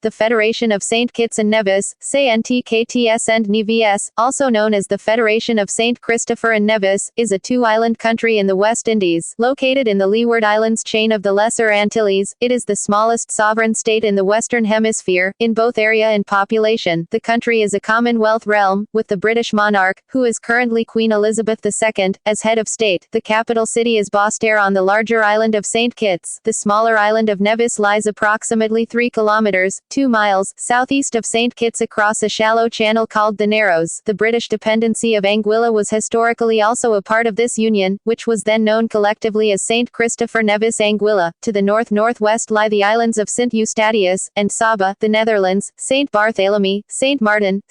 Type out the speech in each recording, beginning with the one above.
The Federation of St. Kitts and Nevis, Saint-Kitts and Nevis, also known as the Federation of St. Christopher and Nevis, is a two-island country in the West Indies. Located in the Leeward Islands chain of the Lesser Antilles, it is the smallest sovereign state in the Western Hemisphere, in both area and population. The country is a Commonwealth realm, with the British monarch, who is currently Queen Elizabeth II, as head of state. The capital city is Basseterre on the larger island of St. Kitts. The smaller island of Nevis lies approximately 3 kilometers, 2 miles, southeast of St. Kitts across a shallow channel called the Narrows. The British dependency of Anguilla was historically also a part of this union, which was then known collectively as St. Christopher Nevis Anguilla. To the north-northwest lie the islands of Sint Eustatius, and Saba, the Netherlands, St. Barthélemy, St. Martin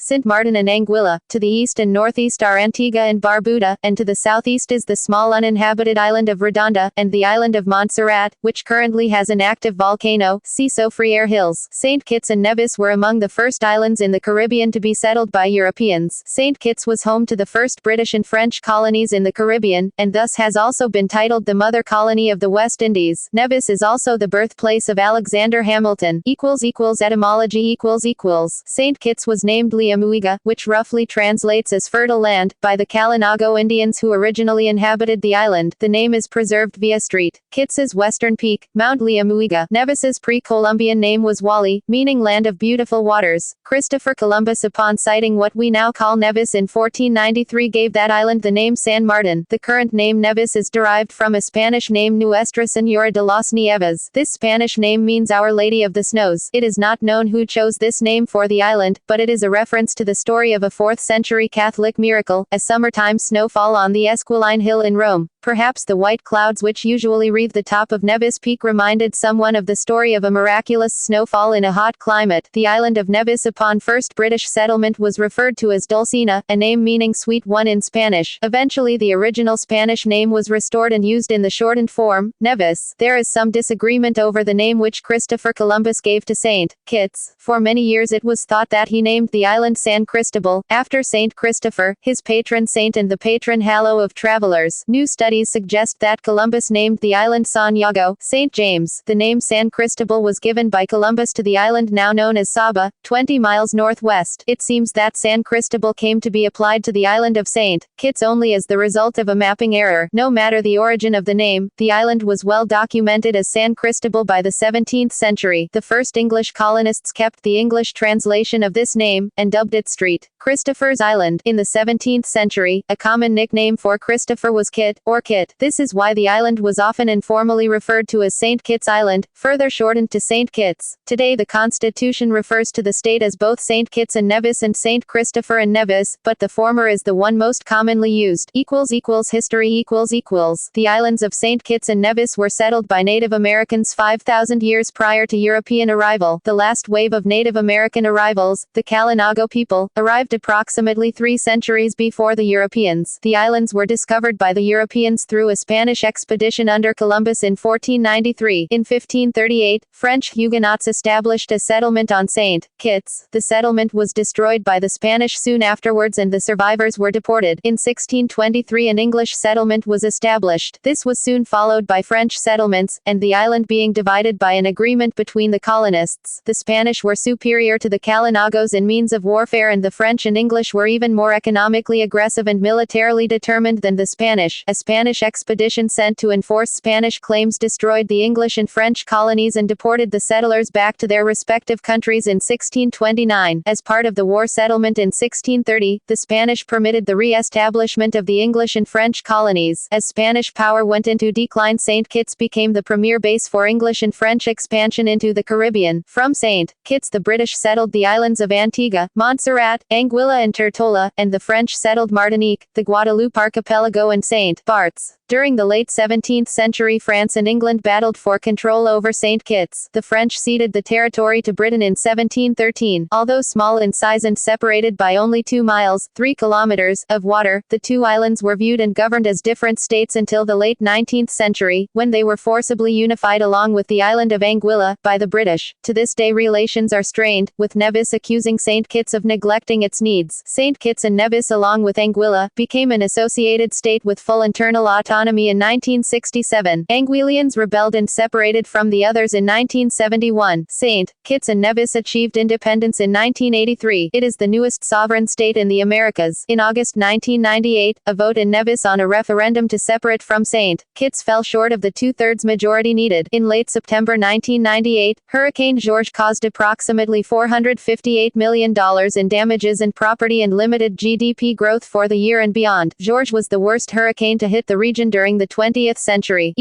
and Anguilla. To the east and northeast are Antigua and Barbuda, and to the southeast is the small uninhabited island of Redonda, and the island of Montserrat, which currently has an active volcano. See Soufriere Hills. St. Kitts and Nevis were among the first islands in the Caribbean to be settled by Europeans. St. Kitts was home to the first British and French colonies in the Caribbean, and thus has also been titled the mother colony of the West Indies. Nevis is also the birthplace of Alexander Hamilton. Etymology == St. Kitts was named Liamuiga, which roughly translates as fertile land, by the Kalinago Indians who originally inhabited the island. The name is preserved via Street Kitts's western peak, Mount Liamuiga. Nevis's pre-Columbian name was Wally, meaning land of beautiful waters. Christopher Columbus, upon sighting what we now call Nevis in 1493, gave that island the name San Martin. The current name Nevis is derived from a Spanish name Nuestra Señora de las Nieves. This Spanish name means Our Lady of the Snows. It is not known who chose this name for the island, but it is a reference to the story of a 4th-century Catholic miracle, a summertime snowfall on the Esquiline Hill in Rome. Perhaps the white clouds which usually wreathe the top of Nevis Peak reminded someone of the story of a miraculous snowfall in a hot climate. The island of Nevis upon first British settlement was referred to as Dulcina, a name meaning sweet one in Spanish. Eventually the original Spanish name was restored and used in the shortened form, Nevis. There is some disagreement over the name which Christopher Columbus gave to St. Kitts. For many years it was thought that he named the island San Cristobal, after St. Christopher, his patron saint and the patron hallow of travelers. New studies suggest that Columbus named the island San Iago, St. James. The name San Cristobal was given by Columbus to the island now known as Saba, 20 miles northwest. It seems that San Cristobal came to be applied to the island of St. Kitts only as the result of a mapping error. No matter the origin of the name, the island was well documented as San Cristobal by the 17th century. The first English colonists kept the English translation of this name, and dubbed it Street Christopher's Island. In the 17th century, a common nickname for Christopher was Kit, or Kit. This is why the island was often informally referred to as St. Kitts Island, further shortened to St. Kitts. Today the Constitution refers to the state as both St. Kitts and Nevis and St. Christopher and Nevis, but the former is the one most commonly used. History The islands of St. Kitts and Nevis were settled by Native Americans 5,000 years prior to European arrival. The last wave of Native American arrivals, the Kalinago people, arrived approximately 3 centuries before the Europeans. The islands were discovered by the Europeans through a Spanish expedition under Columbus in 1493. In 1538, French Huguenots established a settlement on St. Kitts. The settlement was destroyed by the Spanish soon afterwards and the survivors were deported. In 1623 an English settlement was established. This was soon followed by French settlements, and the island being divided by an agreement between the colonists. The Spanish were superior to the Kalinagos in means of warfare and the French and English were even more economically aggressive and militarily determined than the Spanish. A Spanish expedition sent to enforce Spanish claims destroyed the English and French colonies and deported the settlers back to their respective countries in 1629. As part of the war settlement in 1630, the Spanish permitted the re-establishment of the English and French colonies. As Spanish power went into decline, St. Kitts became the premier base for English and French expansion into the Caribbean. From St. Kitts the British settled the islands of Antigua, Montserrat, Anguilla and Tortola, and the French settled Martinique, the Guadeloupe archipelago and St. Barts. During the late 17th century, France and England battled for control over St. Kitts. The French ceded the territory to Britain in 1713. Although small in size and separated by only 2 miles, 3 kilometers, of water, the two islands were viewed and governed as different states until the late 19th century, when they were forcibly unified along with the island of Anguilla, by the British. To this day relations are strained, with Nevis accusing St. Kitts of neglecting its needs. St. Kitts and Nevis along with Anguilla, became an associated state with full internal autonomy autonomy in 1967. Anguillians rebelled and separated from the others in 1971. St. Kitts and Nevis achieved independence in 1983. It is the newest sovereign state in the Americas. In August 1998, a vote in Nevis on a referendum to separate from St. Kitts fell short of the two-thirds majority needed. In late September 1998, Hurricane George caused approximately $458 million in damages and property and limited GDP growth for the year and beyond. George was the worst hurricane to hit the region during the 20th century.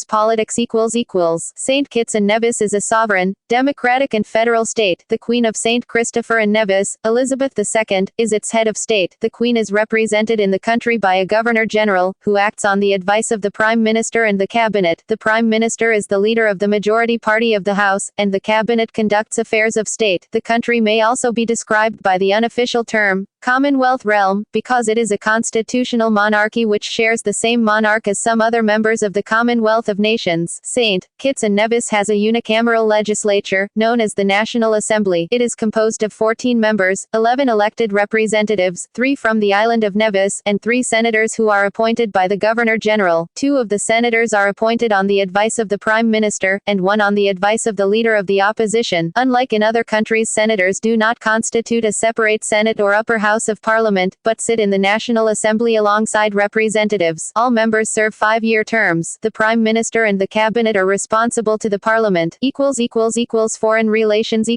Politics St. Kitts and Nevis is a sovereign, democratic and federal state. The Queen of St. Christopher and Nevis, Elizabeth II, is its head of state. The Queen is represented in the country by a Governor-General, who acts on the advice of the Prime Minister and the Cabinet. The Prime Minister is the leader of the majority party of the House, and the Cabinet conducts affairs of state. The country may also be described by the unofficial term, Commonwealth realm, because it is a constitutional monarchy which shares the same monarch as some other members of the Commonwealth of Nations. St. Kitts and Nevis has a unicameral legislature, known as the National Assembly. It is composed of 14 members, 11 elected representatives, 3 from the island of Nevis, and 3 senators who are appointed by the Governor-General. 2 of the senators are appointed on the advice of the Prime Minister, and 1 on the advice of the Leader of the Opposition. Unlike in other countries, senators do not constitute a separate Senate or upper House of Parliament, but sit in the National Assembly alongside representatives. All members serve 5-year terms. The Prime Minister and the Cabinet are responsible to the Parliament. Foreign relations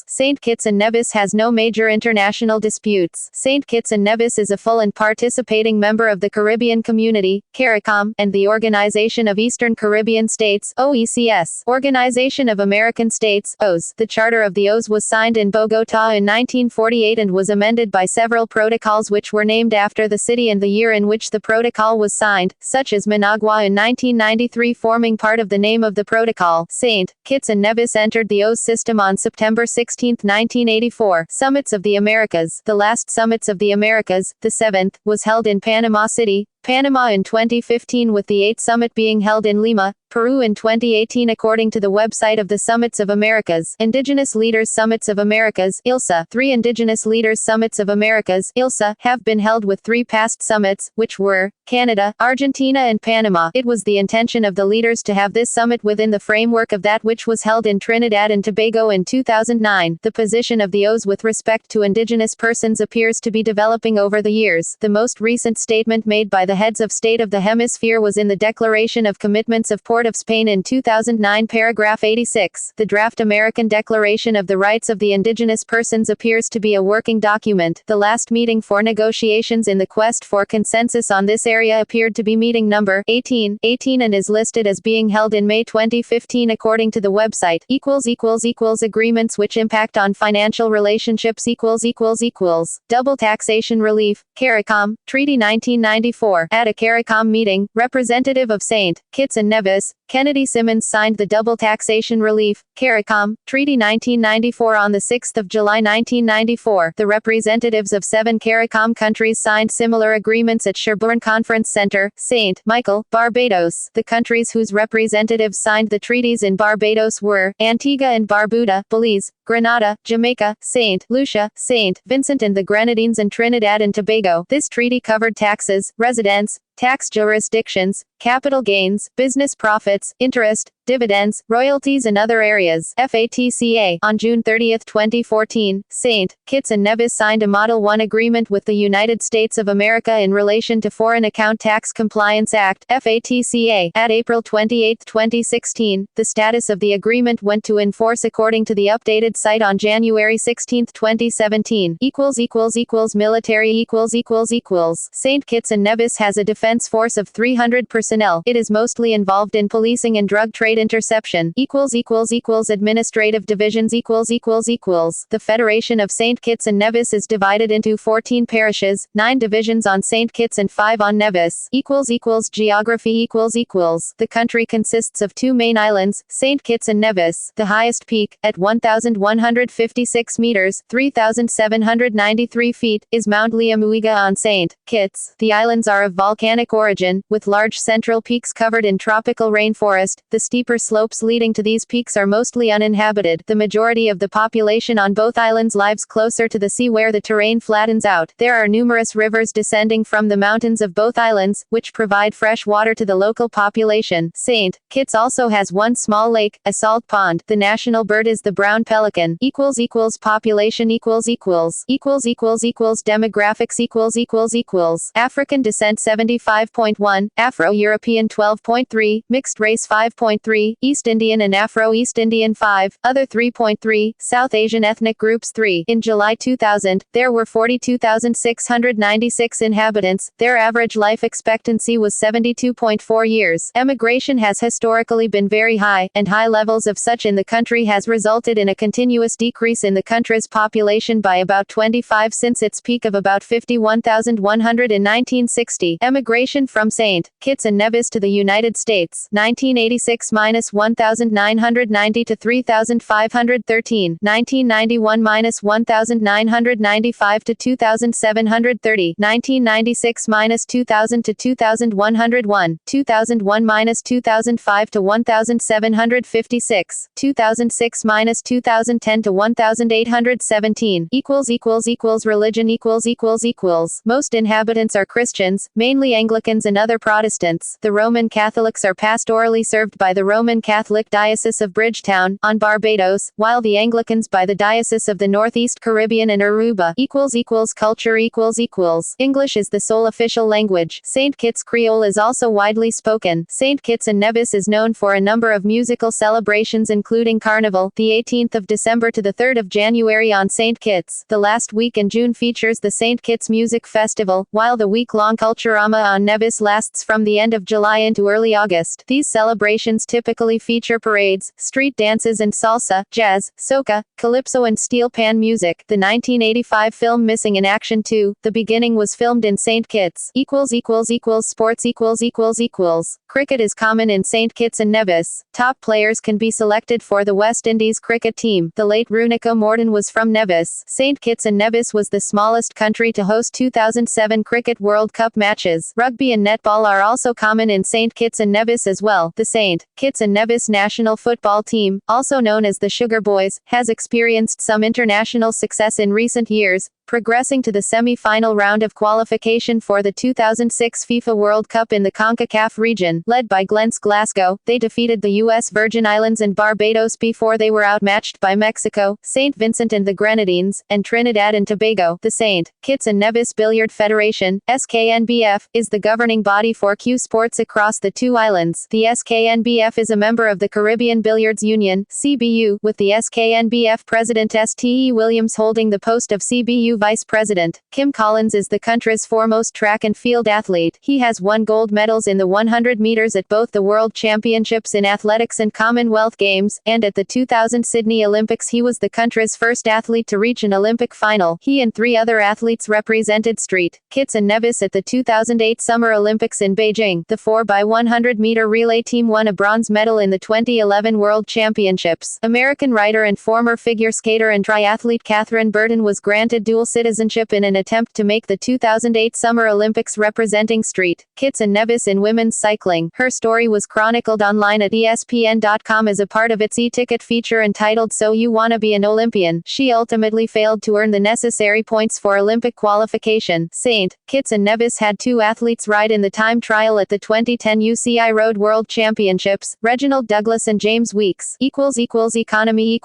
St. Kitts and Nevis has no major international disputes. St. Kitts and Nevis is a full and participating member of the Caribbean Community, Caricom, and the Organization of Eastern Caribbean States, OECS. Organization of American States, OAS. The Charter of the OAS was signed in Bogotá in 1948 and was amended by several protocols which were named after the city and the year in which the protocol was signed, such as Managua in 1993 forming part of the name of the protocol. St. Kitts and Nevis entered the OAS system on September 16, 1984. Summits of the Americas. The last Summits of the Americas, the 7th, was held in Panama City, Panama in 2015, with the 8th summit being held in Lima, Peru in 2018 according to the website of the Summits of Americas. Indigenous Leaders Summits of Americas, ILSA. 3 Indigenous Leaders Summits of Americas, ILSA, have been held with 3 past summits, which were Canada, Argentina and Panama. It was the intention of the leaders to have this summit within the framework of that which was held in Trinidad and Tobago in 2009. The position of the OAS with respect to indigenous persons appears to be developing over the years. The most recent statement made by the heads of state of the hemisphere was in the Declaration of Commitments of Port of Spain in 2009 paragraph 86. The draft American Declaration of the Rights of the Indigenous Persons appears to be a working document. The last meeting for negotiations in the quest for consensus on this area appeared to be meeting number 18 and is listed as being held in May 2015 according to the website. Agreements which impact on financial relationships Double taxation relief, Caricom, Treaty 1994. At a Caricom meeting, representative of St. Kitts and Nevis, Kennedy Simmons signed the Double Taxation Relief, Caricom, Treaty 1994 on 6 July 1994. The representatives of 7 Caricom countries signed similar agreements at Sherborne Conference Center, St. Michael, Barbados. The countries whose representatives signed the treaties in Barbados were Antigua and Barbuda, Belize, Grenada, Jamaica, St. Lucia, St. Vincent and the Grenadines and Trinidad and Tobago. This treaty covered taxes, residence, tax jurisdictions, capital gains, business profits, interest, dividends, royalties and other areas. FATCA. On June 30, 2014, St. Kitts and Nevis signed a Model 1 agreement with the United States of America in relation to Foreign Account Tax Compliance Act, FATCA. At April 28, 2016, the status of the agreement went to in force according to the updated site on January 16, 2017. Military St. Kitts and Nevis has a defense force of 300 personnel. It is mostly involved in policing and drug trade interception. Administrative divisions The Federation of St. Kitts and Nevis is divided into 14 parishes, 9 divisions on St. Kitts and 5 on Nevis. Geography The country consists of 2 main islands, St. Kitts and Nevis. The highest peak, at 1,156 meters, 3,793 feet, is Mount Liamuiga on St. Kitts. The islands are of volcanic volcanic origin, with large central peaks covered in tropical rainforest. The steeper slopes leading to these peaks are mostly uninhabited. The majority of the population on both islands lives closer to the sea where the terrain flattens out. There are numerous rivers descending from the mountains of both islands, which provide fresh water to the local population. St. Kitts also has one small lake, a salt pond. The national bird is the brown pelican. Population demographics African descent 75.1, Afro-European 12.3, mixed race 5.3, East Indian and Afro-East Indian 5, other 3.3, South Asian ethnic groups 3. In July 2000, there were 42,696 inhabitants. Their average life expectancy was 72.4 years. Emigration has historically been very high, and high levels of such in the country has resulted in a continuous decrease in the country's population by about 25 since its peak of about 51,100 in 1960. Emigration from St. Kitts and Nevis to the United States, 1986-1990 to 3,513, 1991-1,995 to 2,730, 1996-2,000 to 2,101, 2001-2005 to 1,756, 2006-2010 to 1,817. Religion Most inhabitants are Christians, mainly Anglicans and other Protestants. The Roman Catholics are pastorally served by the Roman Catholic Diocese of Bridgetown, on Barbados, while the Anglicans by the Diocese of the Northeast Caribbean and Aruba. Culture English is the sole official language. St. Kitts Creole is also widely spoken. St. Kitts and Nevis is known for a number of musical celebrations including Carnival, the 18th of December to the 3rd of January on St. Kitts. The last week in June features the St. Kitts Music Festival, while the week-long Culturama on Nevis lasts from the end of July into early August. These celebrations typically feature parades, street dances and salsa, jazz, soca, calypso and steel pan music. The 1985 film Missing in Action 2, The Beginning was filmed in St. Kitts. Sports Cricket is common in St. Kitts and Nevis. Top players can be selected for the West Indies cricket team. The late Runico Morton was from Nevis. St. Kitts and Nevis was the smallest country to host 2007 Cricket World Cup matches. Rugby and netball are also common in St. Kitts and Nevis as well. The St. Kitts and Nevis national football team, also known as the Sugar Boys, has experienced some international success in recent years, progressing to the semi-final round of qualification for the 2006 FIFA World Cup in the CONCACAF region. Led by Glens Glasgow, they defeated the U.S. Virgin Islands and Barbados before they were outmatched by Mexico, St. Vincent and the Grenadines, and Trinidad and Tobago. The St. Kitts and Nevis Billiard Federation, SKNBF, is the governing body for Q sports across the two islands. The SKNBF is a member of the Caribbean Billiards Union, CBU, with the SKNBF president Ste Williams holding the post of CBU vice president. Kim Collins is the country's foremost track and field athlete. He has won gold medals in the 100 meters at both the World Championships in Athletics and Commonwealth Games, and at the 2000 Sydney Olympics he was the country's first athlete to reach an Olympic final. He and 3 other athletes represented St. Kitts and Nevis at the 2008 Summer Olympics in Beijing. The 4x100 meter relay team won a bronze medal in the 2011 World Championships. American writer and former figure skater and triathlete Catherine Burton was granted dual citizenship in an attempt to make the 2008 Summer Olympics representing St. Kitts and Nevis in women's cycling. Her story was chronicled online at ESPN.com as a part of its e-ticket feature entitled So You Wanna Be an Olympian. She ultimately failed to earn the necessary points for Olympic qualification. St. Kitts and Nevis had 2 athletes ride in the time trial at the 2010 UCI Road World Championships, Reginald Douglas and James Weeks. Economy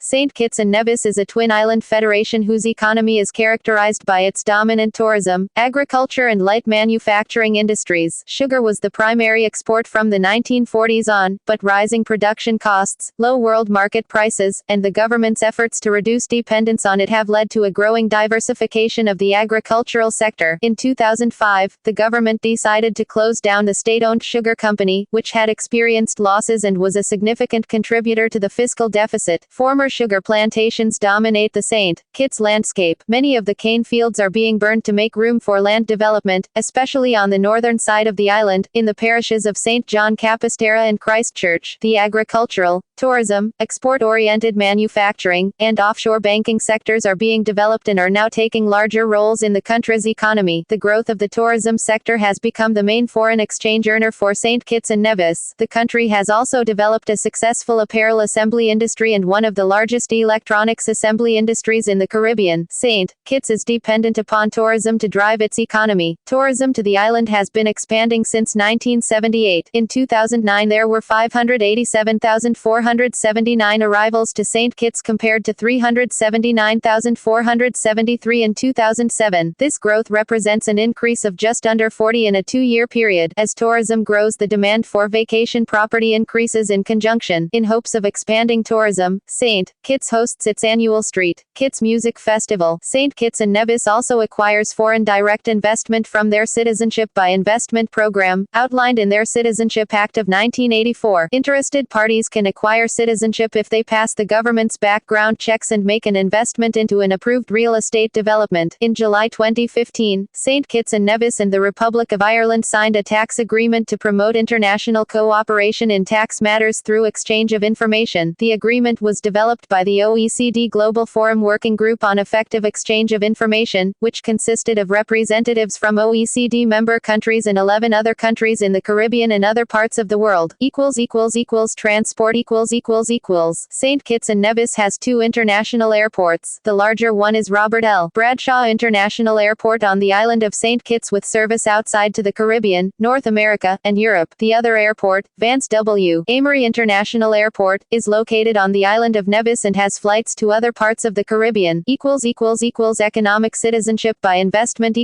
St. Kitts and Nevis is a twin island federation whose economy is characterized by its dominant tourism, agriculture and light manufacturing industries. Sugar was the primary export from the 1940s on, but rising production costs, low world market prices, and the government's efforts to reduce dependence on it have led to a growing diversification of the agricultural sector. In 2005, the government decided to close down the state-owned sugar company, which had experienced losses and was a significant contributor to the fiscal deficit. Former sugar plantations dominate the St. Kitts landscape landscape. Many of the cane fields are being burned to make room for land development, especially on the northern side of the island, in the parishes of St. John Capistrano and Christchurch. The agricultural, tourism, export-oriented manufacturing, and offshore banking sectors are being developed and are now taking larger roles in the country's economy. The growth of the tourism sector has become the main foreign exchange earner for St. Kitts and Nevis. The country has also developed a successful apparel assembly industry and one of the largest electronics assembly industries in the Caribbean. St. Kitts is dependent upon tourism to drive its economy. Tourism to the island has been expanding since 1978. In 2009 there were 587,479 arrivals to St. Kitts compared to 379,473 in 2007. This growth represents an increase of just under 40 in a 2-year period. As tourism grows, the demand for vacation property increases in conjunction. In hopes of expanding tourism, St. Kitts hosts its annual Street Kitts Music Festival. St. Kitts and Nevis also acquires foreign direct investment from their Citizenship by Investment program, outlined in their Citizenship Act of 1984. Interested parties can acquire citizenship if they pass the government's background checks and make an investment into an approved real estate development. In July 2015, St. Kitts and Nevis and the Republic of Ireland signed a tax agreement to promote international cooperation in tax matters through exchange of information. The agreement was developed by the OECD Global Forum Working Group on Effective Exchange of Information, which consisted of representatives from OECD member countries and 11 other countries in the Caribbean and other parts of the world. Transport St. Kitts and Nevis has 2 international airports. The larger one is Robert L. Bradshaw International Airport on the island of St. Kitts with service outside to the Caribbean, North America, and Europe. The other airport, Vance W. Amory International Airport, is located on the island of Nevis and has flights to other parts of the Caribbean. Economic citizenship by investment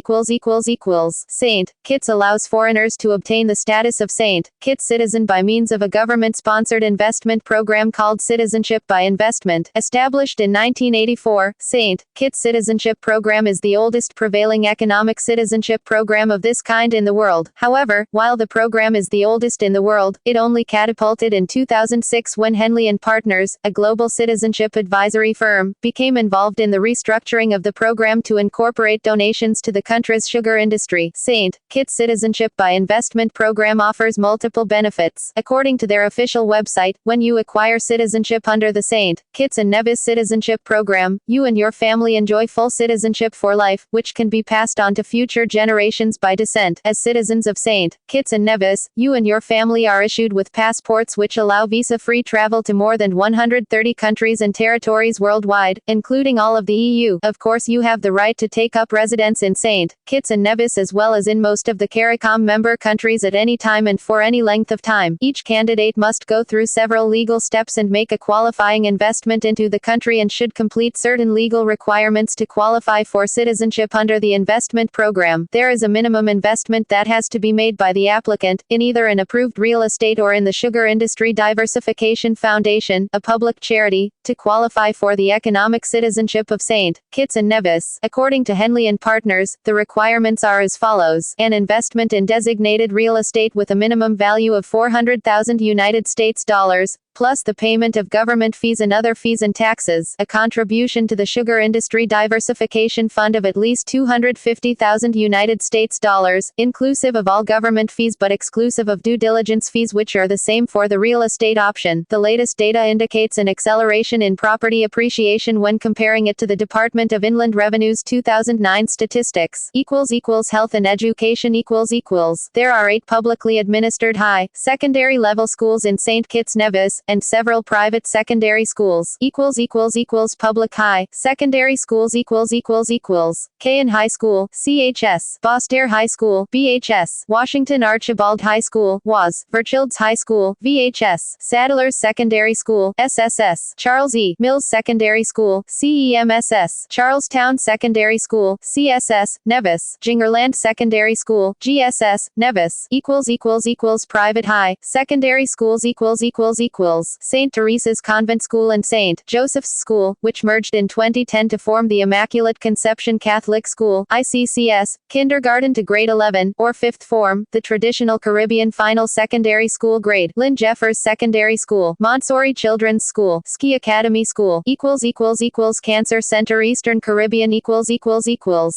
St. Kitts allows foreigners to obtain the status of St. Kitts citizen by means of a government-sponsored investment program called Citizenship by Investment. Established in 1984, St. Kitts Citizenship Program is the oldest prevailing economic citizenship program of this kind in the world. However, while the program is the oldest in the world, it only catapulted in 2006 when Henley and Partners, a global citizenship advisory firm, became involved in the restructuring of the program to incorporate donations to the country's sugar industry. St. Kitts Citizenship by Investment program offers multiple benefits. According to their official website, when you acquire citizenship under the St. Kitts and Nevis Citizenship Program, you and your family enjoy full citizenship for life, which can be passed on to future generations by descent. As citizens of St. Kitts and Nevis, you and your family are issued with passports which allow visa-free travel to more than 130 countries and territories worldwide, including all of the EU. Of course, you have the right to take up residence in St. Kitts and Nevis as well as in most of the Caricom member countries at any time and for any length of time. Each candidate must go through several legal steps and make a qualifying investment into the country and should complete certain legal requirements to qualify for citizenship under the investment program. There is a minimum investment that has to be made by the applicant, in either an approved real estate or in the Sugar Industry Diversification Foundation, a public charity, to qualify for the economic citizenship of St. Kitts and Nevis. According to Henley and Partners, the requirements are as follows: an investment in designated real estate with a minimum value of $400,000 plus the payment of government fees and other fees and taxes, a contribution to the Sugar Industry Diversification Fund of at least $250,000, inclusive of all government fees but exclusive of due diligence fees, which are the same for the real estate option. The latest data indicates an acceleration in property appreciation when comparing it to the Department of Inland Revenue's 2009 statistics. Health and education There are 8 publicly administered high, secondary level schools in St. Kitts Nevis, and several private secondary schools. Public high, secondary schools Cayan High School, CHS, Bostair High School, BHS, Washington Archibald High School, WAS, Virchilds High School, VHS, Sadler's Secondary School, SSS, Charles E. Mills Secondary School, CEMSS, Charlestown Secondary School, CSS, Nevis, Jingerland Secondary School, GSS, Nevis, Private high, secondary schools St. Teresa's Convent School and St. Joseph's School, which merged in 2010 to form the Immaculate Conception Catholic School, ICCS, kindergarten to grade 11, or 5th form, the traditional Caribbean final secondary school grade, Lynn Jeffers Secondary School, Montessori Children's School, Ski Academy School, Cancer Center Eastern Caribbean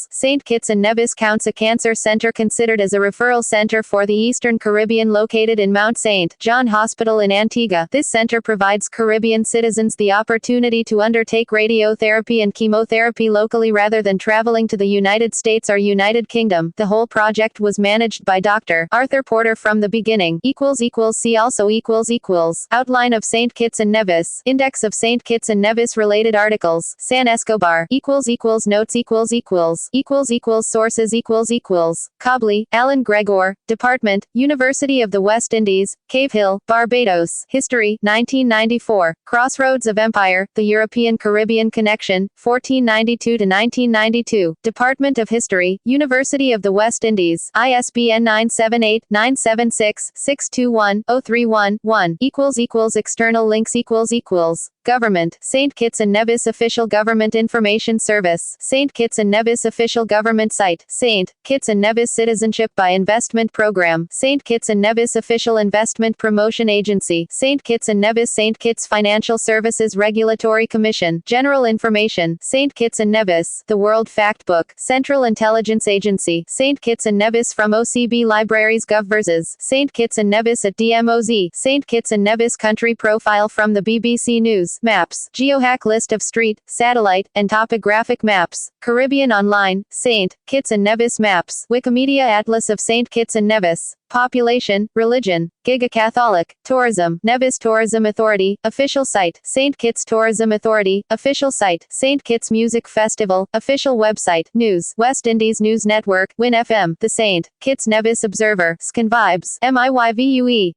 St. Kitts and Nevis counts a cancer center considered as a referral center for the Eastern Caribbean located in Mount St. John Hospital in Antigua. This center provides Caribbean citizens the opportunity to undertake radiotherapy and chemotherapy locally rather than traveling to the United States or United Kingdom. The whole project was managed by Dr. Arthur Porter from the beginning. See also Outline of St. Kitts and Nevis. Index of St. Kitts and Nevis related articles. San Escobar. Notes Sources Cobley, Alan Gregor, Department, University of the West Indies, Cave Hill, Barbados. History, 1994. Crossroads of Empire, The European Caribbean Connection, 1492 to 1992. Department of History, University of the West Indies. ISBN 978-976-621-031-1. External links Government, St. Kitts and Nevis Official Government Information Service, St. Kitts and Nevis Official Government Site, St. Kitts and Nevis Citizenship by Investment Program, St. Kitts and Nevis Official Investment Promotion Agency, St. Kitts and Nevis St. Kitts Financial Services Regulatory Commission, General Information, St. Kitts and Nevis, The World Factbook, Central Intelligence Agency, St. Kitts and Nevis from OCB Libraries GovVersus, St. Kitts and Nevis at DMOZ, St. Kitts and Nevis Country Profile from the BBC News. Maps, Geohack list of street, satellite, and topographic maps, Caribbean Online, St. Kitts and Nevis Maps, Wikimedia Atlas of St. Kitts and Nevis. Population, Religion, Giga Catholic, Tourism, Nevis Tourism Authority, Official Site, St. Kitts Tourism Authority, Official Site, St. Kitts Music Festival, Official Website, News, West Indies News Network, Win FM, The St. Kitts Nevis Observer, Skin Vibes, MIYVUE.